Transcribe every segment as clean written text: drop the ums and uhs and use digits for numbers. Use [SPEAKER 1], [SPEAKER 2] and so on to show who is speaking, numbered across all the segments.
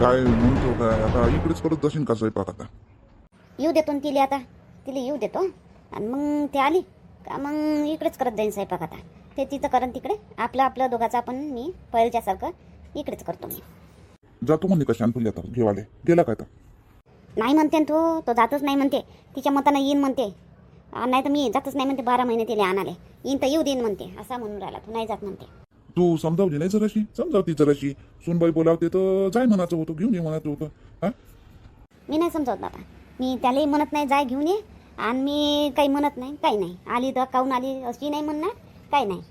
[SPEAKER 1] काय म्हणतो काय आता इकडेच करत जाशील का स्वयंपाक आता?
[SPEAKER 2] येऊ देतो ना तिला, आता तिला येऊ देतो आणि मग ते आली का मग इकडेच करत जाईन स्वयंपाक. आता ते तिथं करन तिकडे, आपलं आपलं दोघाचं आपण मी पहिल्यासारखं इकडेच करतो मी.
[SPEAKER 1] जातो म्हणे का शांतुली आता घेवाले? गेला काय तर?
[SPEAKER 2] नाही म्हणते ना तो जातच नाही म्हणते. तिच्या मतानं येईन म्हणते, नाही तर मी जातच नाही म्हणते. 12 महिने तिला आणाले, येईन तर येऊ देईन म्हणते. असा म्हणून राहिला तो, नाही जात म्हणते.
[SPEAKER 1] तू समजावली नाही जराशी? समजावती जराशी. सुनबाई बोलावते तर जाय म्हणायचं होतं, घेऊन ये म्हणायचं होतं. हा,
[SPEAKER 2] मी नाही समजावत बाबा. मी त्यालाही म्हणत नाही जाय घेऊन ये, आणि मी काही म्हणत नाही, काही नाही. आली तर काहून आली अशी नाही म्हणणार, काही नाही.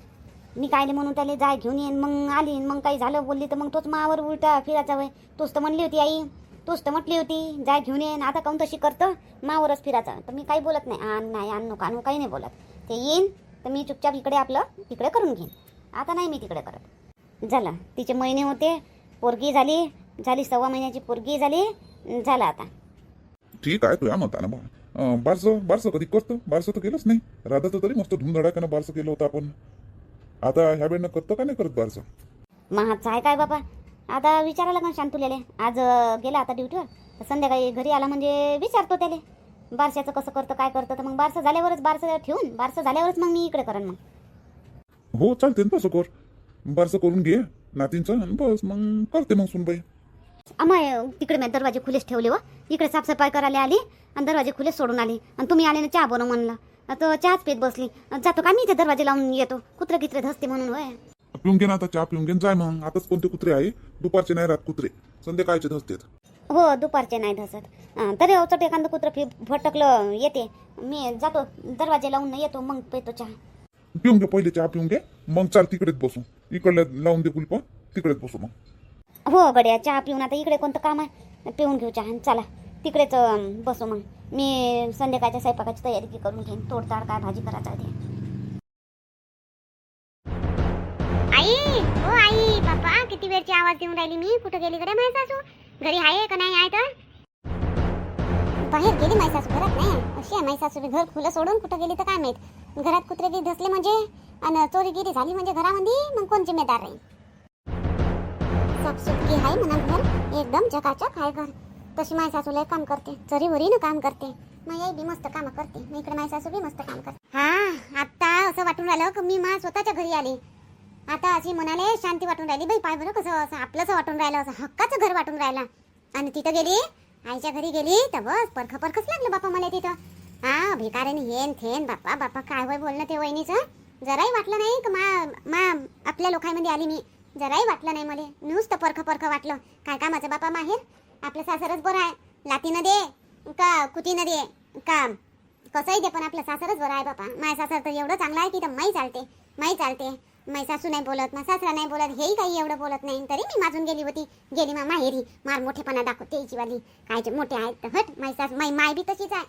[SPEAKER 2] मी कायले म्हणून त्याला जाय घेऊन येईन, मग आली मग काही झालं बोलली तर मग तोच मावर उलटा फिरायचा वय. तोच तर म्हणली होती आई, तोच तर म्हटली होती जाय घेऊन येईन. आता काहून तशी करतं, मावरच फिरायचा. तर मी काही बोलत नाही, नाही आणू कानू काही नाही बोलत. ते येईन तर मी चुपचाप इकडे आपलं तिकडे करून घेईन. आता नाही मी तिकडे करत. झालं, तिचे महिने होते, पोरगी झाली 6 महिन्याची पोरगी झाली, झालं आता.
[SPEAKER 1] ठीक आहे तुझ्या मतानं बा. बारसं कधी करतं? बारसं तर केलंच नाही. राधाचं तरी मस्त धुमधडाक्यानं बारसं केलं होतं आपण. आता ह्या वेळेनं करतं का नाही करत बारसं?
[SPEAKER 2] महाचा आहे काय बाबा. आता विचारायला लागेल शांतुलेले. आज गेला आता ड्युटीवर, तर संध्याकाळी घरी आला म्हणजे विचारतो त्याला बारशाचं कसं करतं काय करतं. तर मग बारसं झाल्यावरच, बारसं ठेवून बारसं झाल्यावरच मग मी इकडे करेन. मग
[SPEAKER 1] हो चालते ना, तसं कर. बारसं करून घे नातींचं आणि बस मग करते मग सुनबाई.
[SPEAKER 2] अमाय तिकडे मी दरवाजे खुलेच ठेवले व. इकडे साफसफाई करायला आली आणि दरवाजे खुलेच सोडून आली. आणि तुम्ही आले ना चहा बनव म्हणलं, तर चहाच पीत बसली. जातो का मी इथे दरवाजे लावून येतो, कुत्रे कित्रे धसते म्हणून. होय
[SPEAKER 1] पिऊन घे ना आता, चहा पिऊन घे जाय मग. आताच कोणते कुत्रे आहे? दुपारचे नाही राहत कुत्रे, संध्याकाळचे धसतेत.
[SPEAKER 2] हो, दुपारचे नाही धसत. तरी अवचट एखादं कुत्रं भटकलं येते. मी जातो दरवाजे लावून येतो, मग पेतो चहा.
[SPEAKER 1] पिऊन घे पहिले, चहा पिऊन घे मग चाल तिकडेच बसू. इकडल्या लावून दे कुलप, तिकडेच बसू मग.
[SPEAKER 2] हो गड्या, चहा पिऊन आता इकडे कोणतं काम आहे, पिऊन घेऊ चहा. चला तिकडेच बसू मग. मी संध्याकाळच्या स्वयंपाकाची तयारी करून घेईन. तोडताड काय भाजी करायचं आहे ते. आई, हो आई, बापा किती वेळची आवाज देऊन राहिली मी. कुठं गेली गड्या माझी सासू? घरी आहे का नाही आहे तर? बाहेर गेली माझी सासू, घरात नाही. अशी आहे माझी सासू, घर खुलं सोडून कुठं गेली तर काय माहित. घरात कुत्रे गी धसले म्हणजे आणि चोरीगिरी झाली म्हणजे घरामध्ये मग कोण जिम्मेदार राहील? साफसुथरी आहे म्हणा घर, एकदम चकाचक आहे घर. तशी माझी सासू लय काम करते, चरीवरीनं काम करते. माझी बी मस्त काम करते. मी इकडे माझी सासू बी मस्त काम करते. हा, आता असं वाटून राहिलं की मी माझ्या स्वतःच्या घरी आली. आता अशी म्हणाले शांती वाटून राहिली. बाई पाय बरं कसं असं आपलंच वाटून राहिलं, असं हक्काचं घर वाटून राहिलं. आणि तिथं गेली, आईच्या घरी गेली तर बस परखच लागलं बापा मला तिथं. हा, भिकाऱ्याने हेन थेन बापा बापा काय होय बोलणं ते वहिनीचं. जराही वाटलं नाही की मा आपल्या लोकांमध्ये आली मी. जराही वाटलं नाही मला, नुसतं परख वाटलं. काय कामाचं बापा माहेर, आपलं सासरच बरं आहे. लातीनं दे का कुतीनं दे का कसंही दे, पण आपलं सासरच बरं आहे बापा. माझं सासर तर एवढं चांगलं आहे की तर माई चालते. माई सासू नाही बोलत, मा सासरा नाही बोलत, हेही काही एवढं बोलत नाही. तरी मी माजून गेली मा माहेरी. मार मोठेपणा दाखवते हिची वाली. कायचे मोठे आहेत तर हट. माई सासू माई बी तशीच आहे.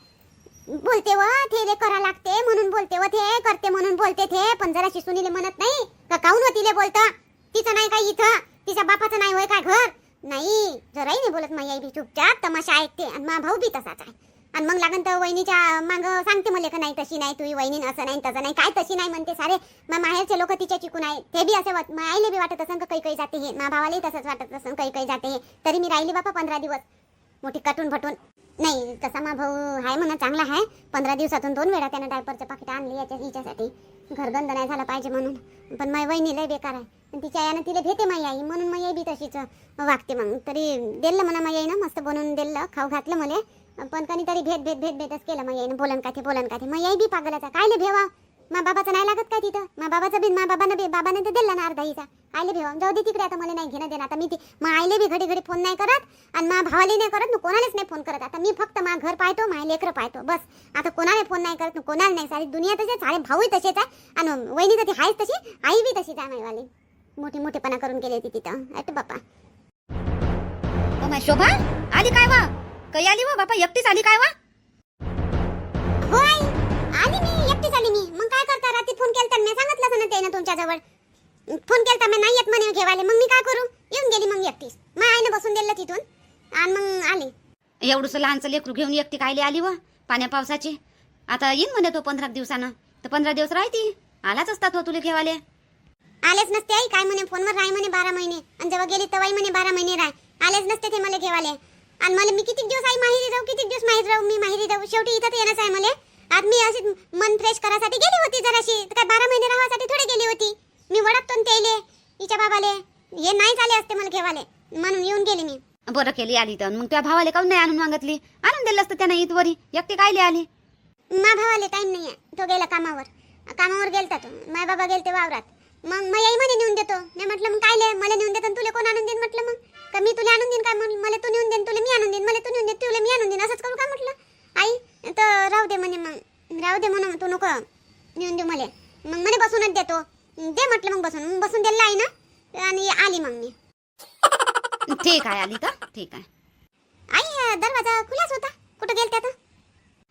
[SPEAKER 2] बोलते व ते करा लागते म्हणून बोलते व ते करते म्हणून बोलते ते. पण जरा शिसूनीले म्हणत नाही का काऊन व तिले बोलतं? तिचं नाही काय इथं, तिच्या बापाचं नाही होय काय घर? नाही, जराही नाही बोलत. माझी आई बी चुपचाप तमाशा ऐकते. आणि मा भाऊ बी तसाच आहे. आणि मग लागन तर वहिनीच्या माग सांगते मला का नाही तशी नाही तुझी वहिनी, असं नाही तसं नाही, काय तशी नाही म्हणते. सारे मा माहेरचे लोक तिच्या चिकून आहे. ते बी असं आईले बी वाटत असं काही जाते हे, मा भावालाही तसंच वाटत असं काही जाते हे. तरी मी राहिली बापा 15 दिवस मोठी कटून भटून. नाही तसा मा भाऊ आहे म्हणा, चांगला आहे. 15 दिवसातून 2 वेळा त्यानं डायपरचं पाकिट आणली हिच्यासाठी, घरगंध नाही झाला पाहिजे म्हणून. पण माझी वहिनी लय बेकार आहे. तिच्या यानं तिला भेटे माझी आई, म्हणून माझी आई बी तशीच वागते. मग तरी दिलं म्हणा माझी आईनं, मस्त बनवून दिलं, खाऊ घातलं मला. पण कधी तरी भेटच केलं माझी आईनं. बोलन का ते माझी आई बी पागलाचा. कायले भेवा, मा बाबाचं नाही लागत काय तिथं? मा बाबाचं बी बाबानं तर दिला ना अर्धा हिचा. कायले भेवा, जाऊ दे तिकडे. आता मला नाही घेणं देणं. आता मी मा आईले बी घडी फोन नाही करत आणि मा भावाले नाही करत, कोणालाच नाही फोन करत. आता मी फक्त मा घर पाहतो, मा लेकरं पाहतो बस. आता कोणाला फोन नाही करत, कोणाला नाही. सारी दुनिया तसेच, सारे भाऊही तसेच आहे. आणि वहिनी तर ती आहेच तशी, आई बी तशीच आहे. माईवाली मोठेपणा करून गेली होती तिथं. अट बापा. शोभा आली काय वा? काही आली वा बापा? एकटीच आली काय वा? होय आली मी, एकटीच आली मी. मग काय करता? रात्री फोन केलता, मी सांगितलं ना त्यानं तुमच्याजवळ फोन केलता, मी नाही येत म्हणे घेवाले. मग मी काय करू? येऊन गेली मग एकटीच. मग आईने बसून दिलं तिथून आणि मग आली. एवढंसं लहानचं लेकरू घेऊन एकटी कायले आली व पाण्या पावसाची? आता येईन म्हणे तो 15 दिवसानं, तर 15 दिवस राहती. आलाच असता तो तुला घेवाले. आलेच नसते आई. काय म्हणे फोनवर राही म्हणे 12 महिने, आणि जेव्हा गेली तेव्हाही म्हणे 12 महिने राह. आलेच नसते ते मला घेवाले. आणि मला मी किती दिवस आई माहेरी राहू, किती दिवस माहेरी राहू, मी माहेरी राहू, शेवटी इथं तर येणंच आहे मला. आज मी अशी मन फ्रेश करायसाठी गेली होती जराशी, तर काय 12 महिने राहासाठी थोडी गेली होती. मी वडकतो तेले हिच्या बाबाले, हे नाही झाले असते मला घेवाले, म्हणून येऊन गेली मी.
[SPEAKER 3] बरं केली आली तर. मग त्या भावाले काऊन नाही आणून मागितली? आणून दिलं असतं त्यानं इथवरी. एकटी कायले आली?
[SPEAKER 2] मा भावाले टाइम नाही आहे, तो गेला कामावर गेलता तो. माय बाबा गेलते वावरात. मग आई म्हणे नेऊन देतो. मी म्हटलं मग कायले मला नेऊन देतो, तुला कोण आणून देईन म्हटलं. मग का मी तुला आणून देईन काय? मला तू नेऊन देईन, तुला मी आणून देईन, मला तू नेऊन दे, तुला मी आणून देईन, असंच करू का म्हटलं. आई तर राहू दे म्हणे. मग राहू दे म्हणून तू नको नेऊन देऊ मला. मग म्हणे बसूनच देतो. दे म्हटलं मग बसून दिलं आई ना. आणि आली मग मी.
[SPEAKER 3] ठीक आहे आली तर ठीक आहे.
[SPEAKER 2] आई दरवाजा खुलाच होता, कुठं गेलत्या तर?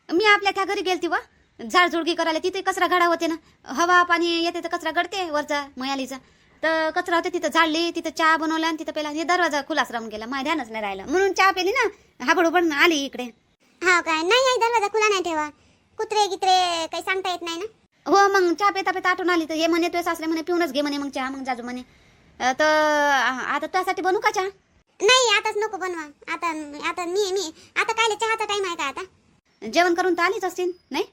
[SPEAKER 3] मी आपल्या त्या घरी गेलती वा झाडझुडगी करायला. तिथे कचरा गाडा होते ना, हवा पाणी येते तर कचरा गडते वरचा मयालीचा. तर कचरा होते तिथं झाडली, तिथं चहा बनवला आणि तिथं पेला. हे दरवाजा खुलाच राहून गेला, माझ्या ध्यानच नाही राहिलं. म्हणून चहा पेली ना, हाबडोबड आली इकडे.
[SPEAKER 2] हा काय? नाही आई दरवाजा खुला नाही ठेवा, कुत्रे गित्रे काही सांगता येत नाही ना.
[SPEAKER 3] हो मग चहा पेता पेता आठवण आली तर हे म्हणे तुझे सासरे म्हणे पिऊनच घे म्हणे मग चहा. मग जाजू म्हणे तर आता त्यासाठी बनवू का चहा?
[SPEAKER 2] नाही आताच नको बनवा. आता आता मी आता कायले चहाचा टाइम आहे का आता?
[SPEAKER 3] जेवण करून तर आलीच असतील नाही?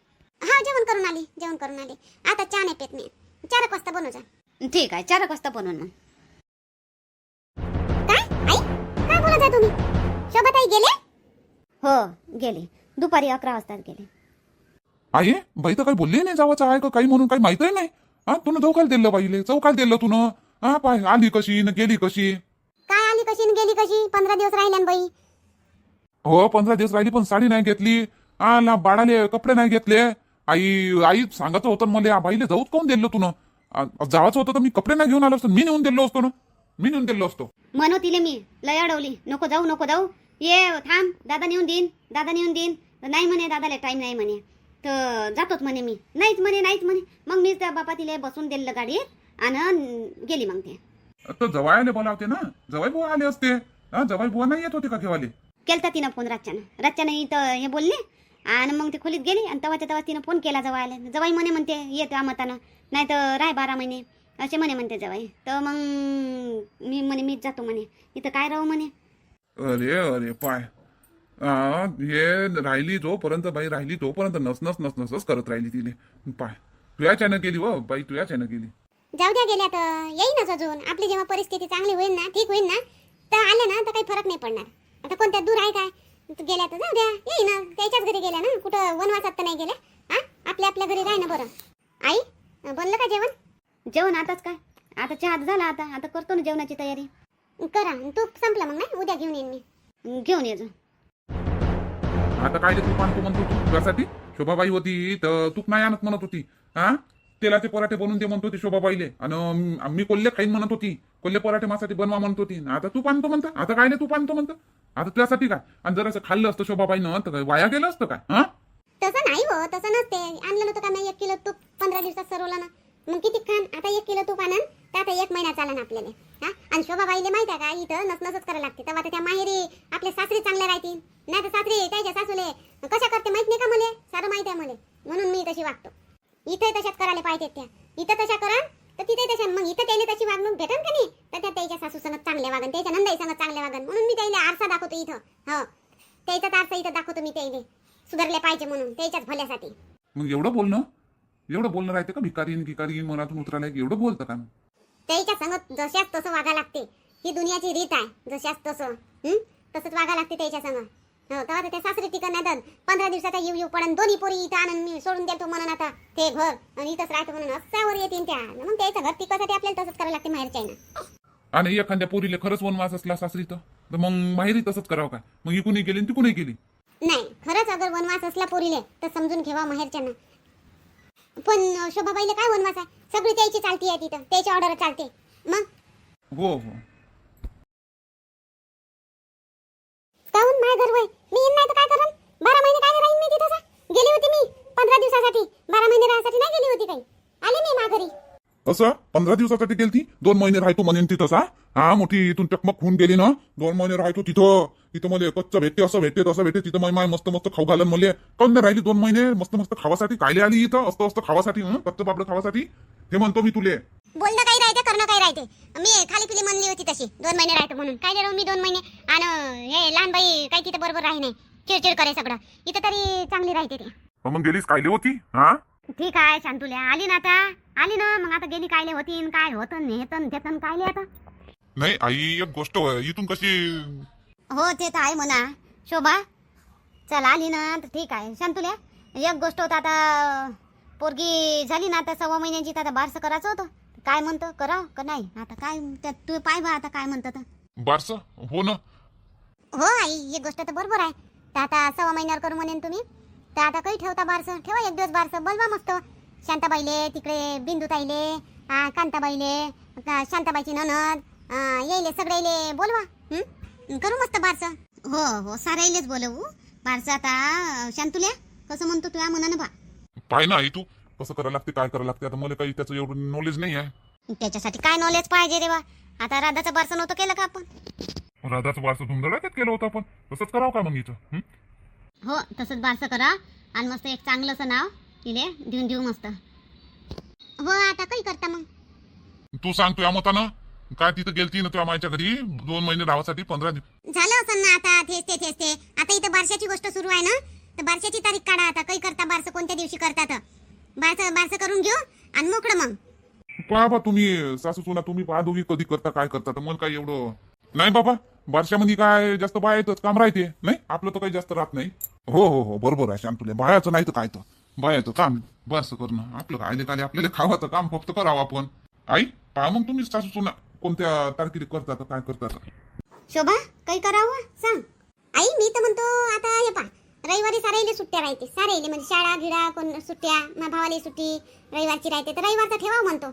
[SPEAKER 2] हा जेवण करून आली. आता चहा नाही पेत मी. 4 वाजता बनव जा.
[SPEAKER 3] ठीक आहे 4 वाजता बनवून. मग
[SPEAKER 2] काय आई काय बोलत आहे तुम्ही? शोभाताई गेले?
[SPEAKER 3] हो गेले, दुपारी 11 वाजता गेले.
[SPEAKER 1] आई बाई तर काही बोलली नाही जावाचं आहे का काही म्हणून, काही माहितही नाही. हा तुला चौकाल दिलं बाईले, चौकाल दिलं तुनं. हा पाय आली कशी न गेली कशी?
[SPEAKER 2] काय आली कशी न गेली कशी? 15 दिवस राहिले ना बाई.
[SPEAKER 1] हो 15 दिवस राहिली, पण साडी नाही घेतली. ना बाळाले कपडे नाही घेतले. आई सांगत होतं मला बाईले जाऊच कोण दिलं तुनं. जावाचं होतं तर मी कपडे नाही घेऊन आलो असतो, मी नेऊन दिलो असतो ना, मी नेऊन दिलो असतो.
[SPEAKER 3] म्हणू तिले मी लय अडवली, नको जाऊ ये थांब, दादा नेऊन देईन. नाही म्हणे दादाला टाइम नाही म्हणे, तर जातोच म्हणे मी. नाहीच म्हणे. मग मी त्या बापा तिला बसून दिलं गाडीत आणि गेली. मग ते
[SPEAKER 1] तर जवायले बोलावते ना, जवाई बुवा आले असते. हा जवाई बुवा नाही येत होते का घेवाले?
[SPEAKER 3] केलता तिनं फोन रातच्यानं इथं हे बोलले आणि मग ते खोलीत गेली. आणि तेव्हा तिनं फोन केला जवायला. जवाई म्हणते येते आमतानं, नाही तर राय 12 महिने असे म्हणते जवाई. तर मग मी म्हणे मीच जातो म्हणे, इथं काय राहू म्हणे.
[SPEAKER 1] अरे पाय हे राहिली तोपर्यंत बाई राहिली तोपर्यंत नसनच करत राहिली तिने. पाय तुया चॅनल केली व बाई, तुया चॅनल केली.
[SPEAKER 2] जाऊ द्या, गेल्या तर येईनच अजून. आपली जेव्हा परिस्थिती चांगली होईल ना, ठीक होईल ना, तर आले ना तर काही फरक नाही पडणार. आता कोणत्या दूर आहे काय? गेल्या तर जाऊ द्या, येईन. त्याच्याच घरी गेल्या ना, कुठं वनवासात तर नाही गेल्या. हा आपल्या घरी राह ना. बरं आई बनलं का जेवण?
[SPEAKER 3] जेवण आताच काय, आता चहा झाला. आता करतो ना जेवणाची तयारी.
[SPEAKER 2] करा. तूप संपलं मग नाही, उद्या घेऊन येईन मी.
[SPEAKER 3] घेऊन ये जा.
[SPEAKER 1] आता काय तूप आणतो म्हणतो तू तुझ्यासाठी? शोभाबाई होती तर तूप नाही आणत म्हणत होती. हा तेलाचे पराठे बनवून दे म्हणत होती शोभाबाईले. आणि मी कोल्हे खाईन म्हणत होती, कोल्हे पराठे माझ्यासाठी बनवा म्हणत होती. आता तूप आणतो म्हणता. आता काय नाही तूप आणतो म्हणतं. आता तुझ्यासाठी काय? आणि जर असं खाल्लं असतं शोभाबाईनं तर वाया गेलं असतं काय? हा
[SPEAKER 2] तसं नाही हो, तसं नसते. आणलं नव्हतं का मी 1 किलो तूप 15 दिवसात सरवलं ना. मग किती खान? आता 1 किलो तूप आणन तर आता 1 महिना चालन आपल्याला. हा आणि शोभाबाईले माहिती आहे का, इथं नसनसच करायला लागते. तेव्हा तर त्या माहेरी आपले सासरी चांगले राहतील. नाही तर सासरी त्याच्या सासूले कशा करते माहित नाही का मला? सारं माहिती आहे मला, म्हणून मी तशी वागतो. इथे तशाच करायला पाहिजेत त्या. इथं तशा करा तर तिथे तशा. मग इथं त्याला तशी वागणूक भेटन का नाही, तर त्या त्याच्या सासू संगत चांगले वागन, त्याच्या नंदाई संगत चांगले वागन. म्हणून मी त्याला आरसा दाखवतो इथं. हो त्याचाच आरसा इथं दाखवतो मी त्याला, सुधारले पाहिजे म्हणून, त्याच्याच भल्यासाठी.
[SPEAKER 1] मग एवढं बोलणं राहते का? भिकारी मनातून उतरायला एवढं बोलतं का?
[SPEAKER 2] त्याच्या संगत जशाच तसं वागा लागते. ही दुनियाची रीत आहे, जशाच तसं तसंच वागा लागते त्याच्या संग. हो तेव्हा त्या सासरी टिकन नाही तर 15 दिवसाचा येऊ पडन. दोन्ही पोरी इथं आणून मी सोडून देतो म्हणून आता ते घर आणि इथंच राहतो म्हणून असावर येतील त्या. मग त्याचं घर टिकासाठी आपल्याला तसंच करावं लागते माहेरच्या ना.
[SPEAKER 1] आणि एखाद्या पोरीले खरंच वनवास असला सासरी तर मग माहेरी तसंच करावं काय? मग इकूनही गेली तिकूनही गेली.
[SPEAKER 2] नाही खरंच अगर वनवास असला पोरीले तर समजून घेवा माहेरच्यानं. पण शोभाबाईला काय वनवास आहे? सगळी त्याची चालती आहे तिथं, त्याची ऑर्डर चालते. मग
[SPEAKER 1] हो
[SPEAKER 2] काहून माय घर वय मी येईन नाही तर काय करन? 12 महिने काय राहीन मी तिथं? गेली होती मी 15 दिवसासाठी, 12 महिने राहायसाठी नाही गेली होती काही. आले मी माघारी.
[SPEAKER 1] कसं 15 दिवसासाठी गेलती? 2 महिने राहतो म्हणेन तिथंच. हा मोठी इथून चकमक होऊन गेली ना. 2 महिने राहतो तिथं मला कच्चं भेटते, असं भेटते तसं भेटते. तिथं माय मस्त खाऊ घालन मला. काऊन नाही राहिली 2 महिने? मस्त खावासाठी कायले आली इथं? असतं खावासाठी, कच्चं बाबडं खावासाठी. हे म्हणतो मी तुले.
[SPEAKER 2] बोलणं काही राहते करणं काही राहते. मी खाली पिली म्हणली होती तशी 2 महिने राहतो म्हणून. काय राहू मी 2 महिने. आणि हे लहान बाई काही तिथे बरोबर राही नाही, चिडचिड करे सगळं. इथं तरी चांगली राहते ते.
[SPEAKER 1] मग गेलीस कायले होती हा?
[SPEAKER 2] ठीक आहे शांतुल्या, आली ना आता, आली ना मग आता गेली कायले होती न काय होतं नेतन घेतन कायले आता.
[SPEAKER 1] नाही आई एक गोष्ट इथून कशी
[SPEAKER 3] हो ते तर आहे म्हणा शोभा. चल आली ना तर ठीक आहे शांतुल्या. एक गोष्ट होता, आता पोरगी झाली ना आता 6 महिन्याची, तर आता बारसं करायचं होतं. काय म्हणतो करावं का नाही आता काय तू पाय बा आता काय म्हणतं तर.
[SPEAKER 1] बारस हो ना.
[SPEAKER 2] हो आई, ही गोष्ट तर बरोबर आहे. तर आता 6 महिन्यावर करू म्हणेन तुम्ही, तर आता काही ठेवता बारसं, ठेवा एक दिवस बारसं, बोलवा मस्त. शांताबाईले तिकडे, बिंदुताईले, कांताबाईले, शांताबाईची ननद, येईले सगळेले बोलवा. करू मस्त बारसं.
[SPEAKER 3] हो हो साराईलेच बोलवू बारसं. आता शांतुल्या कसं म्हणतो तुया मनानं बा.
[SPEAKER 1] पाय ना आई तू कसं करायला लागते काय करायला लागते. आता मला काही त्याचं एवढं नॉलेज नाही आहे.
[SPEAKER 3] त्याच्यासाठी काय नॉलेज पाहिजे रे बा. आता राधाचं बारसं नव्हतं केलं का आपण.
[SPEAKER 1] राधाचं बारसं धुमधडाक्यात केलं होतं आपण, तसंच करावं का मग इथं.
[SPEAKER 3] हो तसंच बारसं करा आणि मस्त एक चांगलंसं नाव तिले देऊ मस्त.
[SPEAKER 2] हो आता काही करता मग.
[SPEAKER 1] तू सांग तुझ्या मतानं काय तिथं गेलती ना तुझ्या मायच्या घरी 2 महिने राहासाठी 15 दिवस.
[SPEAKER 2] झालं असं ना आता, तेच ते. आता इथं बारशाची गोष्ट सुरू आहे ना, तर बारशाची तारीख काढा आता. काही करता बारसं कोणत्या दिवशी करतात. बारसं करून घेऊ आणि मोकळं मग.
[SPEAKER 1] पहा बा तुम्ही सासू सुना, तुम्ही पहा दोघी कधी करता काय करता. तर मला काही एवढं नाही बाबा. बारशामध्ये काय जास्त बायातच काम राहते नाही, आपलं तर काही जास्त राहत नाही. हो हो हो बरोबर आहे श्याम तुला. बायाचं नाही तर काय तर बायाचं काम बारसं करणं आपलं काय काय आपल्याला खावाचं काम फक्त करावं आपण. आई पहा मग तुम्ही सासू सुना कोणत्या तारखेला करतात काय करतात.
[SPEAKER 3] शोभा काही करावं सांग.
[SPEAKER 2] आई मी तर म्हणतो आता हे पा, रविवारी साराईले सुट्ट्या राहते. साराईले म्हणजे शाळा गिळा कोण सुट्ट्या, माझ्या भावाला सुट्टी रविवारची राहते, तर रविवारचा ठेवा म्हणतो.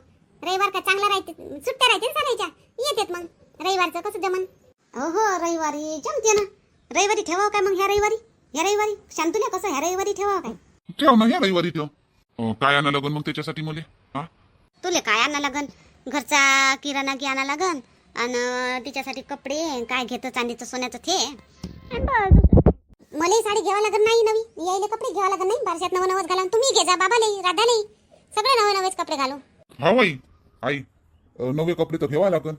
[SPEAKER 2] रविवार का चांगला राहते, सुट्ट्या राहते सारायच्या, येतात मग. रविवारचं कसं जमन.
[SPEAKER 3] हो रविवारी जमते ना. रविवारी ठेवावं काय मग ह्या रविवारी शांतुल्या कसं ह्या रविवारी ठेवावं काय.
[SPEAKER 1] ठेव ना ह्या रविवारी ठेव. काय आणा लागन मग त्याच्यासाठी मला हा.
[SPEAKER 3] तुले काय आणा लागन, घरचा किराणा की आणा लागन आणि तिच्यासाठी कपडे काय घेतं चांदीचं सोन्याचं ते.
[SPEAKER 2] मला साडी घ्यावा लागत नाही नवी, यायला कपडे घ्यावा लागत नाही. बारशात नवच घाला, तुम्ही घे जा बाबाले राधाले सगळे नवेच कपडे घालू.
[SPEAKER 1] हा बाई आई नवे कपडे तर घ्यावा लागन.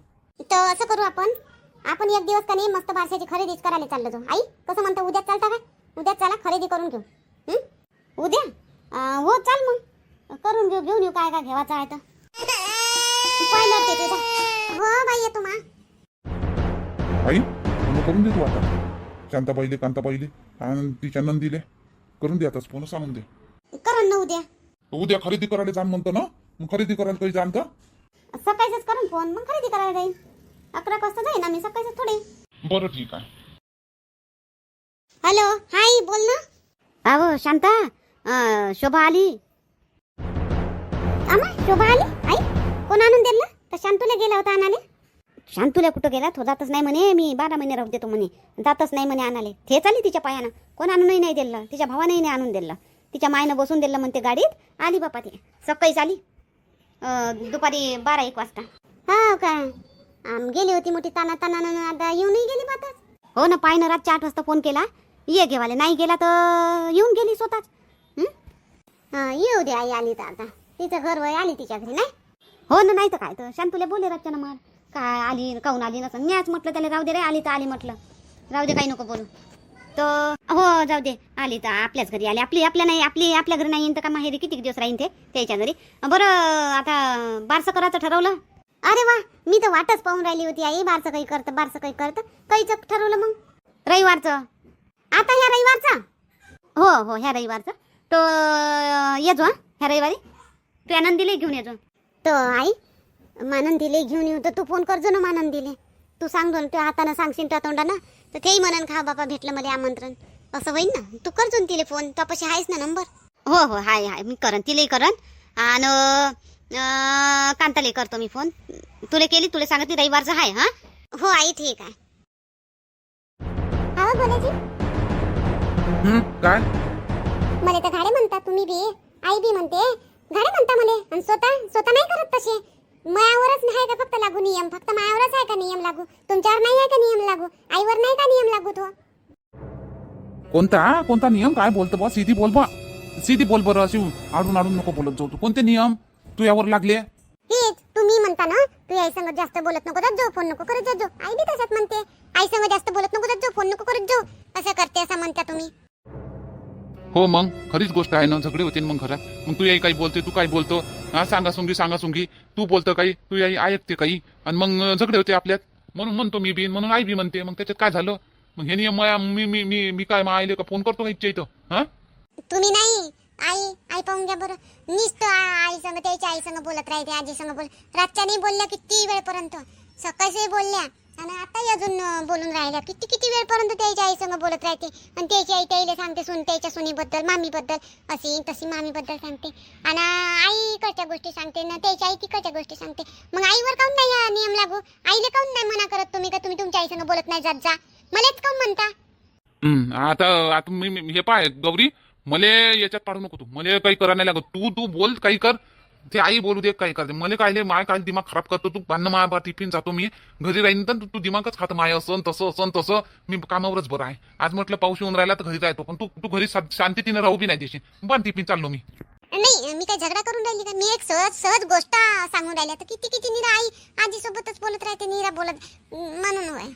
[SPEAKER 2] तर असं करू आपण एक दिवस का नाही मस्त बारशाची खरेदीच करायला चाललो जाऊ. आई कसं म्हणता, उद्या चालता काय. उद्या चला खरेदी करून घेऊ.
[SPEAKER 3] उद्या हो चाल मग करून घेऊन येऊ काय काय घेवायचं आहे तर.
[SPEAKER 2] पाहिलं ते तुझा. हो बाई येतो मा.
[SPEAKER 1] आई मग करून दे तू आता. शांताबाईले कांताबाईले आणि तिच्या नंदीले करून दे आताच फोन सांगून दे.
[SPEAKER 2] करण ना उद्या.
[SPEAKER 1] उद्या खरेदी करायला जाण म्हणतो ना, मग खरेदी करायला काही जाण का.
[SPEAKER 2] सकाळीच करून फोन, मग खरेदी करायला जाईल. 11 वाजता जाईन आम्ही सकाळीच थोडे.
[SPEAKER 1] बरं ठीक आहे.
[SPEAKER 2] हॅलो हाय बोल ना.
[SPEAKER 3] अहो शांता शोभा आली.
[SPEAKER 2] आमा शोभा आली. आई कोण आणून दिलं. तर शांतूला गेला होता आणाले.
[SPEAKER 3] शांतुल्या कुठं गेला तो, जातच नाही म्हणे. मी 12 महिने राहू देतो म्हणे, जातच नाही म्हणे आणाले. ते चाली तिच्या पायानं, कोण आणूनही नाही दिलं. तिच्या भावानंही नाही आणून दिलं. तिच्या मायनं बसून दिलं म्हणते गाडीत. आली बापा ती सकाळीच आली, दुपारी 12-1 वाजता.
[SPEAKER 2] हो काय गेली होती मोठी ताना आता येऊनही गेली बातच.
[SPEAKER 3] हो ना पायनं रातची 8 वाजता फोन केला ये घेवाले, नाही गेला तर येऊन गेली स्वतःच.
[SPEAKER 2] येऊ दे आई आली तर आता तिचं घर वय आली तिच्या घरी नाही.
[SPEAKER 3] हो ना नाही तर काय तर शांतुले बोले रातच्या ना मग काय आली काऊन आली नसं. न्याच म्हटलं त्याला राहू दे रे, आली तर आली म्हटलं राहू दे काही नको बोलू. तर हो जाऊ दे, आली तर आपल्याच घरी आली. आपल्या घरी नाही तर का माहेरी किती दिवस राहीन ते त्याच्या घरी. बरं आता बारसं करायचं ठरवलं.
[SPEAKER 2] अरे वा मी तर वाटच पाहून राहिली होती आई. बारसं काही करतं काहीच ठरवलं मग.
[SPEAKER 3] रविवारचं
[SPEAKER 2] आता ह्या रविवारचा.
[SPEAKER 3] हो ह्या रविवारचं तो येजो ह्या रविवारी तू आनंदीला घेऊन येजो.
[SPEAKER 2] तो आई मानंदीले घेऊन येऊ तर तू फोन करजो ना मानंदीले. तू सांग दोन तुझ्या हातानं सांगशील त्या तोंडानं तर तेही म्हणन खा बापा भेटलं मला आमंत्रण असं होईन ना. तू करजो तिले फोन, त्यापाशी आहेस ना नंबर.
[SPEAKER 3] हो हाय मी करन, तिलाही करन आणि कांताले करतो मी फोन. तुला केली तुला सांगितली रविवारचं आहे. हा
[SPEAKER 2] हो आई ठीक आहे. हा बोलाजी
[SPEAKER 1] काय
[SPEAKER 2] मला तर घाडे म्हणता तुम्ही बी. आई बी म्हणते घाडे म्हणता मला. आणि स्वतः नाही करत तसे. मायावरच नाही का फक्त लागू नियम. फक्त मायावरच आहे का नियम लागू. तुमच्यावर नाही आहे का नियम लागू. आईवर नाही का नियम लागू. तो
[SPEAKER 1] कोणता नियम काय बोलतो बा. सीधी बोल बा, सीधी बोल बरं. अशी आडून नको बोलत जाऊ तू. कोणते नियम तू यावर लागले.
[SPEAKER 2] हेच तुम्ही म्हणता ना तू आई संग जास्त बोलत नको जात जो, फोन नको करत जात जो. आई बी तसंच म्हणते, आई संग जास्त बोलत नको जात जो, फोन नको करत जो. असं करते असं म्हणता तुम्ही.
[SPEAKER 1] हो मग खरीच गोष्ट आहे ना, झगडे होते ना मग घरात. मग तू आई काही बोलते, तू काय बोलतो, हा सांगा सुंगी तू बोलतं काही, तू आई ऐकते काही, आणि मग झगडे होते आपल्यात. म्हणून म्हणतो मी बी, म्हणून आई बी म्हणते. मग त्याच्यात काय झालं? मग हे नियम मी मी मी मी काय मग आईले का फोन करतो का इच्छा इथं? हा
[SPEAKER 2] तुम्ही नाही, आई पाहून घ्या बरं. नुसतं आई संग, त्याच्या आई संग बोलत राहते, आजी संग बोल. रातच्या नाही बोलल्या किती वेळपर्यंत, सकाळी बोलल्या आणि आताही अजून बोलून राहिल्या. किती वेळपर्यंत त्याच्या आई संग बोलत राहते. आणि त्याची आई त्याला सांगते त्याच्या सुनीबद्दल, मामीबद्दल, अशी तशी मामीबद्दल सांगते. आणि आई इकडच्या गोष्टी सांगते ना, त्याची आई तिकडच्या गोष्टी सांगते. मग आईवर काऊन नाही हा नियम लागू? आईले काऊन नाही मना करत तुम्ही, का तुम्ही तुमच्या आई संग बोलत नाही जात जा? मलाच काऊन म्हणता?
[SPEAKER 1] आता मी हे पाय गौरी, मले याच्यात पाडू नको तू. मले काही करा नाही लागत. तू बोल काही कर, ते आई बोलू दे काही करते. मला काय माय काय दिमाग खराब करतो तू. भांडणं माया टिफिन जातो मी घरी राहीन तर तू दिमागच खात. माय असं तसं मी कामावरच बरं आहे. आज म्हटलं पाऊस येऊन राहिला तर घरी राहतो, पण तू घरी शांतीतीने राहू बी नाही देशील. पण टिफिन चाललो मी.
[SPEAKER 2] नाही, मी काय झगडा करून राहिली का? मी एक सहज गोष्ट सांगून राहिल्या. तर किती निरा आई आजी सोबतच बोलत राहते, निरा बोलत म्हणून होय.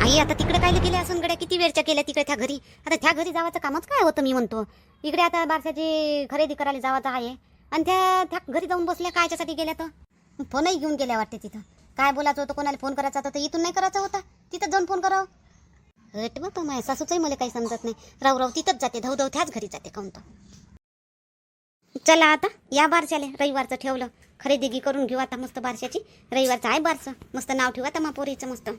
[SPEAKER 3] आई आता तिकडे काय गेले असून गड्या, किती वेळच्या केल्या तिकडे त्या घरी. आता त्या घरी जावाचं कामच काय होतं मी म्हणतो. इकडे आता बारशाची खरेदी करायला जावाचं आहे, आणि त्या घरी जाऊन बसल्या कायच्यासाठी गेल्या? तर फोनही घेऊन गेल्या वाटते. तिथं काय बोलायचं होतं, कोणाला फोन करायचा होता तर इथून नाही करायचा होता, तिथं जाऊन फोन करावं. हट बापा, माझ्या सासूचंही मला काही समजत नाही. राव तिथंच जाते, धाव त्याच घरी जाते काऊन तर. चला आता या बारशाले रविवारचं ठेवलं, खरेदी करून घेऊ आता मस्त बारशाची. रविवारचं आहे बारसं, मस्त नाव ठेवू आता मा पोरीचं मस्त.